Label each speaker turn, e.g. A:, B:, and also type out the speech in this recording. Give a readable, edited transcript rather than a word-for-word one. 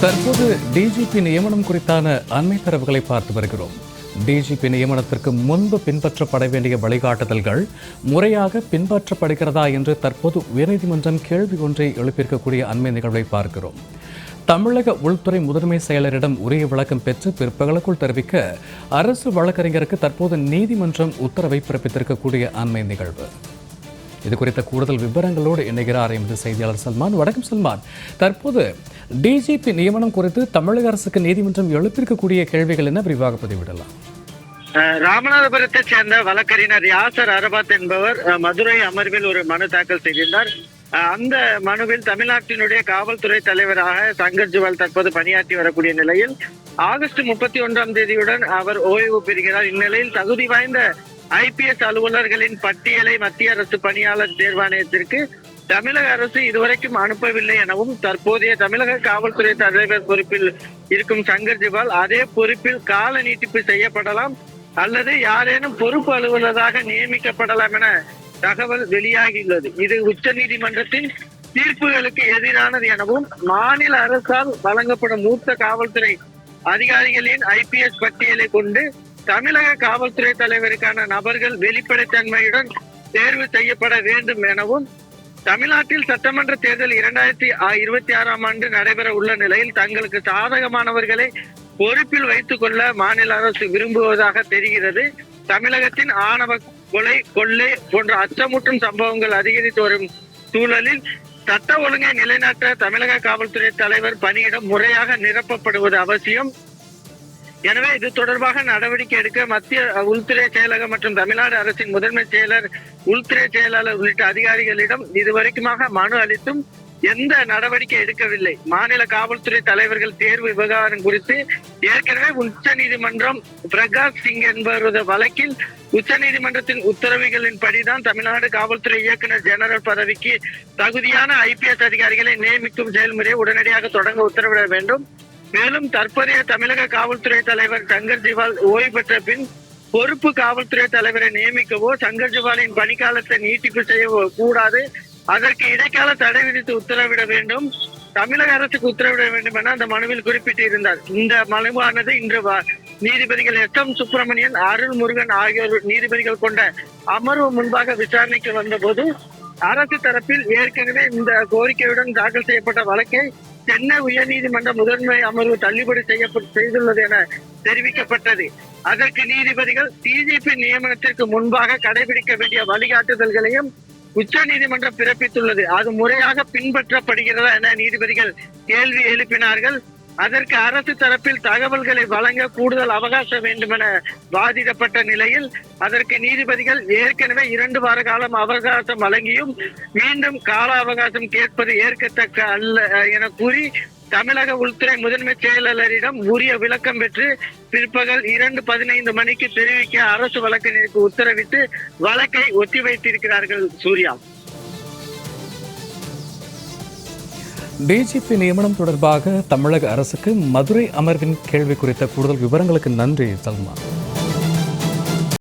A: தற்போது டிஜிபி நியமனம் குறித்தான அண்மை தரவுகளை பார்த்து வருகிறோம். டிஜிபி நியமனத்திற்கு முன்பு பின்பற்றப்பட வேண்டிய வழிகாட்டுதல்கள் முறையாக பின்பற்றப்படுகிறதா என்று தற்போது உயர்நீதிமன்றம் கேள்வி ஒன்றை எழுப்பியிருக்கக்கூடிய அண்மை நிகழ்வை பார்க்கிறோம். தமிழக உள்துறை முதன்மை செயலரிடம் உரிய விளக்கம் பெற்று பிற்பகலுக்குள் தெரிவிக்க அரசு வழக்கறிஞருக்கு தற்போது நீதிமன்றம் உத்தரவை பிறப்பித்திருக்கக்கூடிய அண்மை நிகழ்வு. இது குறித்த கூடுதல் விவரங்களோடு இணைகிறார் எமது செய்தியாளர் சல்மான். வணக்கம் சல்மான். தற்போது டிஜிபி நியமனம் குறித்து தமிழக அரசுக்கு நீதிமன்றம் எழுப்பியிருக்கக்கூடிய கேள்விகள் என்ன, விரிவாக பதிவிடலாம்?
B: ராமநாதபுரத்தை சேர்ந்த வழக்கறிஞர் யாசர் அரபாத் என்பவர் மதுரை அமர்வில் ஒரு மனு தாக்கல் செய்திருந்தார். அந்த மனுவில் தமிழ்நாட்டினுடைய காவல்துறை தலைவராக சங்கர் ஜிவால் தற்போது பணியாற்றி வரக்கூடிய நிலையில் ஆகஸ்ட் 31 அவர் ஓய்வு பெறுகிறார். இந்நிலையில் தகுதி வாய்ந்த IPS அலுவலர்களின் பட்டியலை மத்திய அரசு பணியாளர் தேர்வாணையத்திற்கு தமிழக அரசு இதுவரைக்கும் அனுப்பவில்லை எனவும் தற்போதைய தமிழக காவல்துறை தலைவர் பொறுப்பில் இருக்கும் சங்கர் ஜிவால் அதே பொறுப்பில் கால நீட்டிப்பு செய்யப்படலாம் அல்லது யாரேனும் பொறுப்பு அலுவலராக நியமிக்கப்படலாம் என தகவல் வெளியாகியுள்ளது. இது உச்ச நீதிமன்றத்தின் தீர்ப்புகளுக்கு எதிரானது எனவும் மாநில அரசால் வழங்கப்படும் மூத்த காவல்துறை அதிகாரிகளின் IPS பட்டியலை கொண்டு தமிழக காவல்துறை தலைவருக்கான நபர்கள் வெளிப்படைத்தன்மையுடன் தேர்வு செய்யப்பட வேண்டும் எனவும் தமிழ்நாட்டில் சட்டமன்ற தேர்தல் 2026 நடைபெற உள்ள நிலையில் தங்களுக்கு சாதகமானவர்களை பொறுப்பில் வைத்துக் கொள்ள மாநில அரசு விரும்புவதாக தெரிகிறது. தமிழகத்தின் ஆணவ கொலை, கொள்ளை போன்ற அச்சமூட்டும் சம்பவங்கள் அதிகரித்து வரும் சூழலில் சட்ட ஒழுங்கை நிலைநாட்ட தமிழக காவல்துறை தலைவர் பணியிடம் முறையாக நிரப்பப்படுவது அவசியம். எனவே இது தொடர்பாக நடவடிக்கை எடுக்க மத்திய உள்துறை செயலகம் மற்றும் தமிழ்நாடு அரசின் முதன்மை செயலர், உள்துறை செயலாளர் உள்ளிட்ட அதிகாரிகளிடம் இதுவரைக்குமாக மனு அளித்தும் எந்த நடவடிக்கை எடுக்கவில்லை. மாநில காவல்துறை தலைவர்கள் தேர்வு விவகாரம் குறித்து ஏற்கனவே உச்ச நீதிமன்றம் பிரகாஷ் சிங் என்பவரது வழக்கில் உச்ச நீதிமன்றத்தின் உத்தரவுகளின் படிதான் தமிழ்நாடு காவல்துறை இயக்குநர் ஜெனரல் பதவிக்கு தகுதியான IPS அதிகாரிகளை நியமிக்கும் செயல்முறையை உடனடியாக தொடங்க உத்தரவிட வேண்டும். மேலும் தற்போதைய தமிழக காவல்துறை தலைவர் சங்கர் ஜிவால் ஓய்வு பெற்ற பின் பொறுப்பு காவல்துறை தலைவரை நியமிக்கவோ சங்கர் ஜிவாலின் பணிக்காலத்தை நீட்டிப்பு செய்யவோ கூடாது. அதற்கு இடைக்கால தடை விதித்து உத்தரவிட வேண்டும், தமிழக அரசுக்கு உத்தரவிட வேண்டும் என அந்த மனுவில் குறிப்பிட்டிருந்தார். இந்த மனுவானது இன்று நீதிபதிகள் SM சுப்பிரமணியன், அருள் முருகன் ஆகியோர் நீதிபதிகள் கொண்ட அமர்வு முன்பாக விசாரணைக்கு வந்தபோது அரசு தரப்பில் ஏற்கனவே இந்த கோரிக்கையுடன் தாக்கல் செய்யப்பட்ட வழக்கை சென்னை உயர்நீதிமன்ற முதன்மை அமர்வு தள்ளுபடி செய்துள்ளது என தெரிவிக்கப்பட்டது. அதற்கு நீதிபதிகள் டிஜிபி நியமனத்திற்கு முன்பாக கடைபிடிக்க வேண்டிய வழிகாட்டுதல்களையும் உச்ச நீதிமன்றம் பிறப்பித்துள்ளது. அது முறையாக பின்பற்றப்படுகிறதா என நீதிபதிகள் கேள்வி எழுப்பினார்கள். அதற்கு அரசு தரப்பில் தகவல்களை வழங்க கூடுதல் அவகாசம் வேண்டும் என வாதிடப்பட்ட நிலையில் அதற்கு நீதிபதிகள் ஏற்கனவே 2 வார காலம் அவகாசம் வழங்கியும் மீண்டும் கால அவகாசம் கேட்பது ஏற்கத்தக்க அல்ல என கூறி தமிழக உள்துறை முதன்மை செயலாளரிடம் உரிய விளக்கம் பெற்று பிற்பகல் 2:15 மணிக்கு தெரிவிக்க அரசு வழக்கறிஞருக்கு உத்தரவிட்டு வழக்கை ஒத்திவைத்திருக்கிறார்கள். சூர்யா,
A: டிஜிபி நியமனம் தொடர்பாக தமிழக அரசுக்கு மதுரை அமர்வின் கேள்வி குறித்த கூடுதல் விவரங்களுக்கு நன்றி சல்மான்.